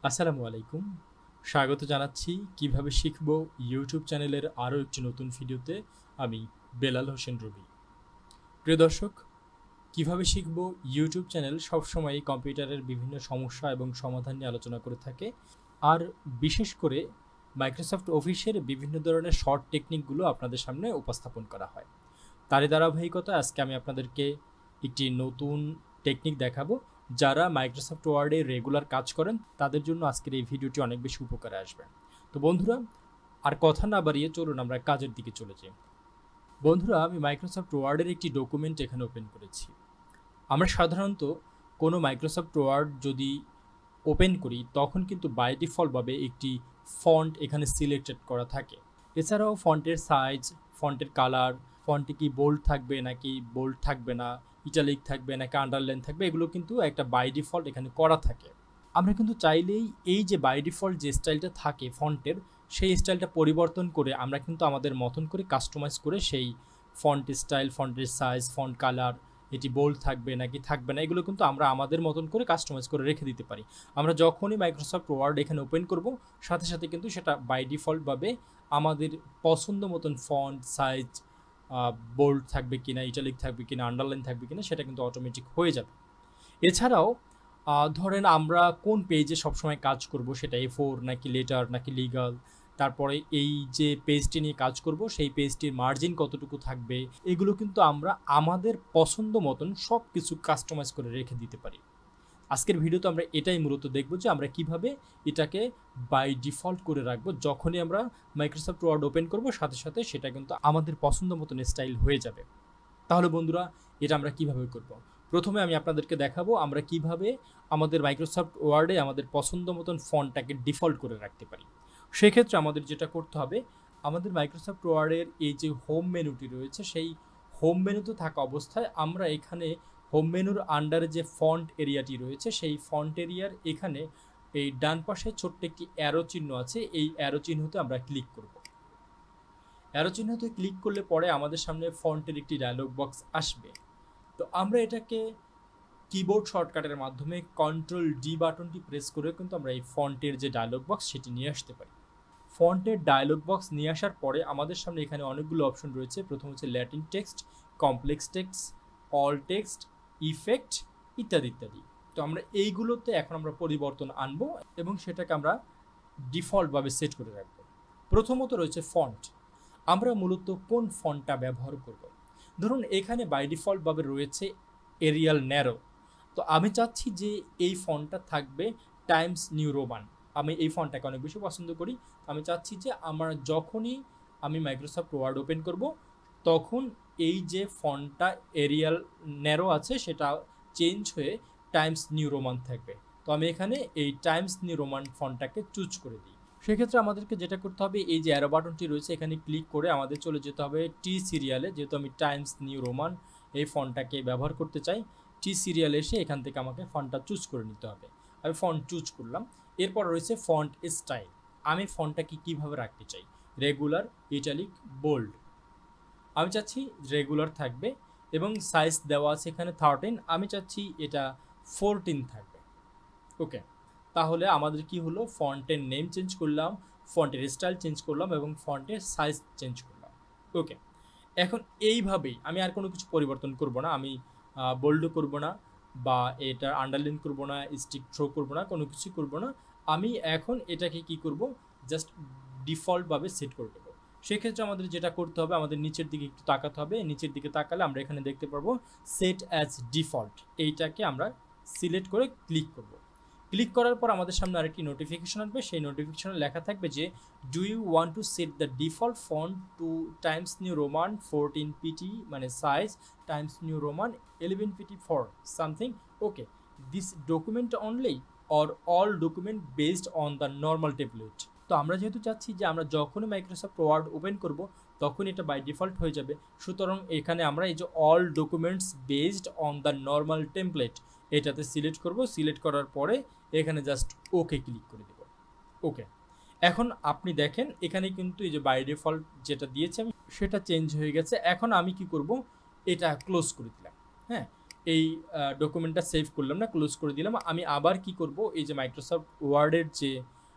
আসসালামু আলাইকুম। স্বাগত জানাচ্ছি কিভাবে শিখবো ইউটিউব চ্যানেলের আরও একটি নতুন ভিডিওতে। আমি বেলাল হোসেন রবি। প্রিয় দর্শক, কিভাবে শিখবো ইউটিউব চ্যানেল সবসময় কম্পিউটারের বিভিন্ন সমস্যা এবং সমাধান নিয়ে আলোচনা করে থাকে, আর বিশেষ করে মাইক্রোসফট অফিসের বিভিন্ন ধরনের শর্ট টেকনিকগুলো আপনাদের সামনে উপস্থাপন করা হয়। তারই ধারাবাহিকতা আজকে আমি আপনাদেরকে একটি নতুন টেকনিক দেখাবো। যারা মাইক্রোসফট ওয়ার্ডে রেগুলার কাজ করেন তাদের জন্য আজকের এই ভিডিওটি অনেক বেশি উপকারে আসবে। তো বন্ধুরা, আর কথা না বাড়িয়ে চলুন আমরা কাজের দিকে চলে যাই। বন্ধুরা, আমি মাইক্রোসফট ওয়ার্ডের একটি ডকুমেন্ট এখানে ওপেন করেছি। আমরা সাধারণত কোনো মাইক্রোসফট ওয়ার্ড যদি ওপেন করি তখন কিন্তু বাই ডিফল্টভাবে একটি ফন্ট এখানে সিলেক্টেড করা থাকে। এছাড়াও ফন্টের সাইজ, ফন্টের কালার, ফন্টে কি বোল্ড থাকবে নাকি বোল্ড থাকবে না, ইটালিক থাকবে নাকি আন্ডারলাইন থাকবে, এগুলো কিন্তু একটা বাই ডিফল্ট এখানে করা থাকে। আমরা কিন্তু চাইলেই এই যে বাই ডিফল্ট যে স্টাইলটা থাকে ফন্টের, সেই স্টাইলটা পরিবর্তন করে আমরা কিন্তু আমাদের মতন করে কাস্টমাইজ করে সেই ফন্ট স্টাইল, ফন্টের সাইজ, ফন্ট কালার, এটি বোল্ড থাকবে নাকি থাকবে না, এগুলো কিন্তু আমরা আমাদের মতন করে কাস্টমাইজ করে রেখে দিতে পারি। আমরা যখনই মাইক্রোসফট ওয়ার্ড এখানে ওপেন করব সাথে সাথে কিন্তু সেটা বাই ডিফল্টভাবে আমাদের পছন্দ মতন ফন্ট সাইজ, বোল্ড থাকবে কিনা, ইটালিক থাকবে কিনা, আন্ডারলাইন থাকবে কিনা, সেটা কিন্তু অটোমেটিক হয়ে যাবে। এছাড়াও ধরেন আমরা কোন পেজে সবসময় কাজ করব, সেটা A4 নাকি লেটার নাকি লিগাল, তারপরে এই যে পেজটি নিয়ে কাজ করব সেই পেজটির মার্জিন কতটুকু থাকবে, এগুলো কিন্তু আমরা আমাদের পছন্দ মতন সব কিছু কাস্টমাইজ করে রেখে দিতে পারি। আজকের ভিডিওতে আমরা এটাই মূলত দেখব যে আমরা কিভাবে এটাকে বাই ডিফল্ট করে রাখবো। যখনই আমরা মাইক্রোসফট ওয়ার্ড ওপেন করব সাথে সাথে সেটা কিন্তু আমাদের পছন্দ মতন স্টাইল হয়ে যাবে। তাহলে বন্ধুরা, এটা আমরা কিভাবে করব? প্রথমে আমি আপনাদেরকে দেখাবো আমরা কিভাবে আমাদের মাইক্রোসফট ওয়ার্ডে আমাদের পছন্দ মতন ফন্টটাকে ডিফল্ট করে রাখতে পারি। সেক্ষেত্রে আমাদের যেটা করতে হবে, আমাদের মাইক্রোসফট ওয়ার্ডের এই যে হোম মেনুটি রয়েছে সেই হোম মেনুতে থাকা অবস্থায় আমরা এখানে হোম মেনুর আন্ডারে যে ফন্ট এরিয়াটি রয়েছে সেই ফন্ট এরিয়ার এখানে এই ডান পাশে ছোট্ট একটি অ্যারো চিহ্ন আছে, এই অ্যারো চিহ্নতে আমরা ক্লিক করব। অ্যারো চিহ্নতে ক্লিক করলে পরে আমাদের সামনে ফন্টের একটি ডায়লগ বক্স আসবে। তো আমরা এটাকে কিবোর্ড শর্টকাটের মাধ্যমে Ctrl+D বাটনটি প্রেস করে কিন্তু আমরা এই ফন্টের যে ডায়লগ বক্স সেটি নিয়ে আসতে পারি। ফন্টের ডায়লগ বক্স নিয়ে আসার পরে আমাদের সামনে এখানে অনেকগুলো অপশন রয়েছে। প্রথম হচ্ছে Latin text, complex text, all text, effect ইত্যাদি ইত্যাদি। তো আমরা এইগুলোতে এখন আমরা পরিবর্তন আনবো এবং সেটাকে আমরা ডিফল্টভাবে সেট করে রাখবো। প্রথমত রয়েছে ফন্ট। আমরা মূলত কোন ফন্টটা ব্যবহার করব? ধরুন এখানে বাই ডিফল্টভাবে রয়েছে এরিয়াল ন্যারো। তো আমি চাচ্ছি যে এই ফন্টটা থাকবে টাইমস নিউ রোমান। আমি এই ফন্টটাকে অনেক বেশি পছন্দ করি। আমি চাচ্ছি যে আমার যখনই আমি মাইক্রোসফট ওয়ার্ড ওপেন করব তখন এই যে ফন্টটা এরিয়াল ন্যারো আছে সেটা চেঞ্জ হয়ে টাইমস নিউ রোমান থাকবে। তো আমি এখানে এই টাইমস নিউ রোমান ফন্টটাকে চুজ করে দিই। সেক্ষেত্রে আমাদেরকে যেটা করতে হবে, এই যে অ্যারো বাটনটি রয়েছে এখানে ক্লিক করে আমাদের চলে যেতে হবে টি সিরিয়ালে। যেহেতু আমি টাইমস নিউ রোমান এই ফন্টটাকে ব্যবহার করতে চাই, টি সিরিয়ালে এসে এখান থেকে আমাকে ফন্টটা চুজ করে নিতে হবে। আমি ফন্ট চুজ করলাম। এরপর রয়েছে ফন্ট স্টাইল। আমি ফন্টটাকে কীভাবে রাখতে চাই, রেগুলার, ইটালিক, বোল্ড। আমি চাচ্ছি রেগুলার থাকবে এবং সাইজ দেওয়া আছে এখানে 13, আমি চাচ্ছি এটা 14 থাকবে। ওকে, তাহলে আমাদের কি হলো, ফন্টের নেম চেঞ্জ করলাম, ফন্টের স্টাইল চেঞ্জ করলাম এবং ফন্টের সাইজ চেঞ্জ করলাম। ওকে, এখন এইভাবেই আমি আর কোনো কিছু পরিবর্তন করব না। আমি বোল্ডও করব না বা এটা আন্ডারলাইন করব না, স্টিক থ্রো করব না, কোনো কিছু করব না। আমি এখন এটাকে কি করব, জাস্ট ডিফল্টভাবে সেট করে দেবো। সেক্ষেত্রে আমাদের যেটা করতে হবে, আমাদের নিচের দিকে একটু তাকাতে হবে। নিচের দিকে তাকালে আমরা এখানে দেখতে পারবো সেট অ্যাজ ডিফল্ট, এইটাকে আমরা সিলেক্ট করে ক্লিক করব। ক্লিক করার পর আমাদের সামনে আরেকটি নোটিফিকেশন আসবে। সেই নোটিফিকেশনে লেখা থাকবে যে do you want to set the default font to Times New Roman 14 pt মানে size, Times New Roman 11 pt for something. Okay, this document only or all document based on the normal template. তো আমরা যেহেতু চাচ্ছি যে আমরা যখনই Microsoft word open করব তখন এটা বাই ডিফল্ট হয়ে যাবে, সুতরাং এখানে আমরা এই যে all documents based on the normal template এটাতে সিলেক্ট করব। সিলেক্ট করার পরে এখানে জাস্ট ওকে ক্লিক করে দেব। ওকে, এখন আপনি দেখেন এখানে কিন্তু এই যে বাই ডিফল্ট যেটা দিয়েছে আমি সেটা চেঞ্জ হয়ে গেছে। এখন আমি কি করব, এটা ক্লোজ করে দিলাম। হ্যাঁ, এই ডকুমেন্টটা সেভ করলাম না, ক্লোজ করে দিলাম। আমি আবার কি করব, এই যে মাইক্রোসফট ওয়ার্ডের যে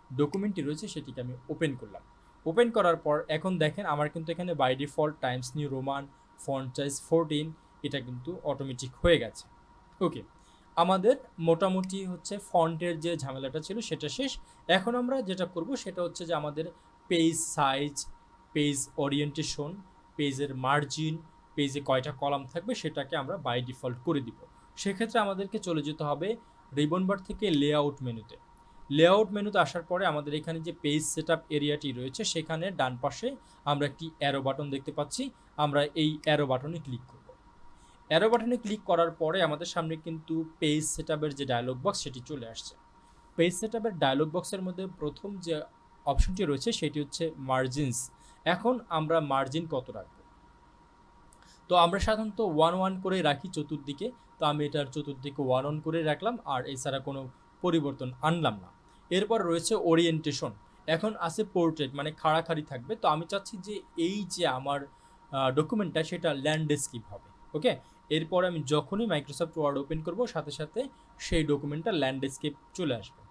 ডকুমেন্টটি রয়েছে সেটিকে আমি ওপেন করলাম। ওপেন করার পর এখন দেখেন আমার কিন্তু এখানে by default Times New Roman font size 14 এটা কিন্তু অটোমেটিক হয়ে গেছে। ওকে, আমাদের মোটামুটি হচ্ছে ফন্টের যে ঝামেলাটা ছিল সেটা শেষ। এখন আমরা যেটা করব সেটা হচ্ছে যে আমাদের পেজ সাইজ, পেজ ওরিয়েন্টেশন, পেজের মার্জিন, পেজে কয়টা কলাম থাকবে সেটাকে আমরা বাই ডিফল্ট করে দিব। সেক্ষেত্রে আমাদেরকে চলে যেতে হবে রিবন বার থেকে লেআউট মেনুতে। লেআউট মেনুতে আসার পরে আমাদের এখানে যে পেজ সেটআপ এরিয়াটি রয়েছে সেখানে ডান পাশে আমরা একটি অ্যারো বাটন দেখতে পাচ্ছি, আমরা এই অ্যারো বাটনে ক্লিক করব। অ্যারো বাটনে ক্লিক করার পরে আমাদের সামনে কিন্তু পেজ সেটআপের যে ডায়লগ বক্স সেটি চলে আসছে। পেজ সেটআপের ডায়লগ বক্সের মধ্যে প্রথম যে অপশনটি রয়েছে সেটি হচ্ছে মার্জিনস। এখন আমরা মার্জিন কত রাখব, তো আমরা সাধারণত 1 করে রাখি চতুর্দিকে, তো আমি এটার চতুর্দিকে 1 করে রাখলাম আর এছাড়া কোনো পরিবর্তন আনলাম না। এরপর রয়েছে ওরিয়েন্টেশন, এখন আছে পোর্ট্রেট মানে খাড়াখাড়ি থাকবে, তো আমি চাচ্ছি যে এই যে আমার ডকুমেন্টটা সেটা ল্যান্ডস্কেপ হবে। ওকে, এরপর আমি যখনই মাইক্রোসফট ওয়ার্ড ওপেন করব সাথে সাথে সেই ডকুমেন্টটা ল্যান্ডস্কেপ চলে আসবে।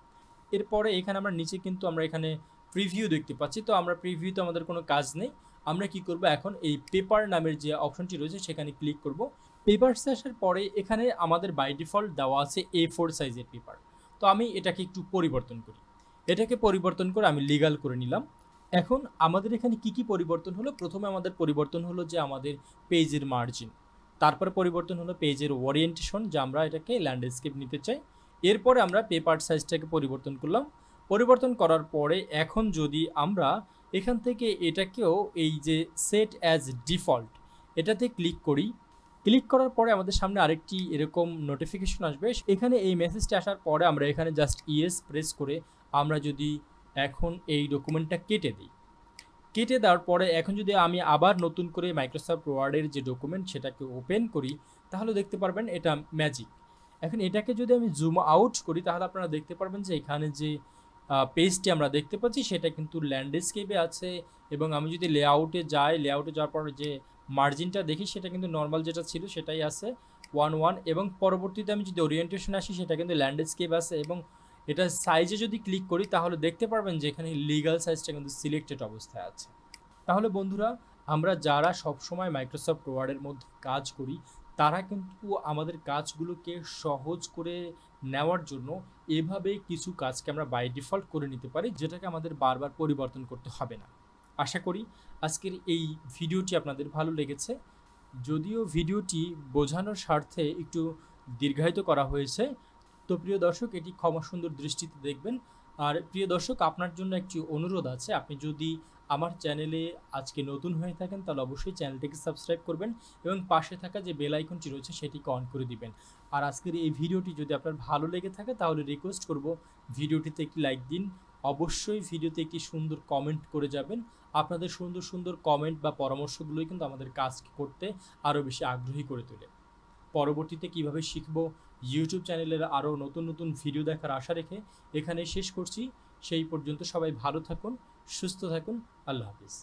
এরপরে এখানে আমরা নিচে কিন্তু আমরা এখানে প্রিভিউ দেখতে পাচ্ছি, তো আমরা প্রিভিউতে আমাদের কোনো কাজ নেই। আমরা কি করব, এখন এই পেপার নামের যে অপশনটি রয়েছে সেখানে ক্লিক করব। পেপারসে আসার পরে এখানে আমাদের বাই ডিফল্ট দেওয়া আছে A4 সাইজের পেপার, তো আমি এটাকে একটু পরিবর্তন করি। এটাকে পরিবর্তন করে আমি লিগাল করে নিলাম। এখন আমাদের এখানে কি কি পরিবর্তন হলো, প্রথমে আমাদের পরিবর্তন হলো যে আমাদের পেজের মার্জিন, তারপরে পরিবর্তন হলো পেজের ওরিয়েন্টেশন যে আমরা এটাকে ল্যান্ডস্কেপ নিতে চাই। এরপরে আমরা পেপার সাইজটাকে পরিবর্তন করলাম। পরিবর্তন করার পরে এখন যদি আমরা এখান থেকে এটাকেও এই যে সেট অ্যাজ ডিফল্ট এটাতে ক্লিক করি, ক্লিক করার পরে আমাদের সামনে আরেকটি এরকম নোটিফিকেশন আসবে। এখানে এই মেসেজটা আসার পরে আমরা এখানে জাস্ট ইয়েস প্রেস করে আমরা যদি এখন এই ডকুমেন্টটা কেটে দিই, কেটে দেওয়ার পরে এখন যদি আমি আবার নতুন করে মাইক্রোসফট ওয়ার্ডের যে ডকুমেন্ট সেটাকে ওপেন করি তাহলে দেখতে পারবেন এটা ম্যাজিক। এখন এটাকে যদি আমি জুম আউট করি তাহলে আপনারা দেখতে পারবেন যে এখানে যে পেজটি আমরা দেখতে পাচ্ছি সেটা কিন্তু ল্যান্ডস্কেপে আছে, এবং আমি যদি লেআউটে যাই, লেআউটে যাওয়ার পর যে মার্জিনটা দেখি সেটা কিন্তু নর্মাল যেটা ছিল সেটাই আছে 1 এবং পরবর্তীতে আমি যদি ওরিয়েন্টেশন আসি সেটা কিন্তু ল্যান্ডস্কেপ আছে, এবং এটা সাইজে যদি ক্লিক করি তাহলে দেখতে পারবেন যে এখানে লিগ্যাল সাইজটা কিন্তু সিলেক্টেড অবস্থায় আছে। তাহলে বন্ধুরা, আমরা যারা সবসময় মাইক্রোসফট ওয়ার্ডের মধ্যে কাজ করি তারা কিন্তু আমাদের কাজগুলোকে সহজ করে নেওয়ার জন্য এভাবে কিছু কাজকে আমরা বাই ডিফল্ট করে নিতে পারি, যেটাকে আমাদের বারবার পরিবর্তন করতে হবে না। আশা করি আজকের এই ভিডিওটি আপনাদের ভালো লেগেছে। যদিও ভিডিওটি বোঝানোর স্বার্থে একটু দীর্ঘায়িত করা হয়েছে, তো প্রিয় দর্শক এটি ক্ষমা সুন্দর দৃষ্টিতে দেখবেন। আর প্রিয় দর্শক, আপনার জন্য একটি অনুরোধ আছে, আপনি যদি আমার চ্যানেলে আজকে নতুন হয়ে থাকেন তাহলে অবশ্যই চ্যানেলটিকে সাবস্ক্রাইব করবেন এবং পাশে থাকা যে বেল আইকনটি রয়েছে সেটিকে অন করে দিবেন। আর আজকের এই ভিডিওটি যদি আপনার ভালো লেগে থাকে তাহলে রিকোয়েস্ট করব ভিডিওটিতে একটি লাইক দিন, অবশ্যই ভিডিওতে একটি সুন্দর কমেন্ট করে যাবেন। আপনাদের সুন্দর সুন্দর কমেন্ট বা পরামর্শগুলোই কিন্তু আমাদের কাজ করতে আরও বেশি আগ্রহী করে তোলে। পরবর্তীতে কিভাবে শিখবো ইউটিউব চ্যানেলের আরও নতুন নতুন ভিডিও দেখার আশা রেখে এখানে শেষ করছি। সেই পর্যন্ত সবাই ভালো থাকুন, সুস্থ থাকুন, আল্লাহ হাফিজ।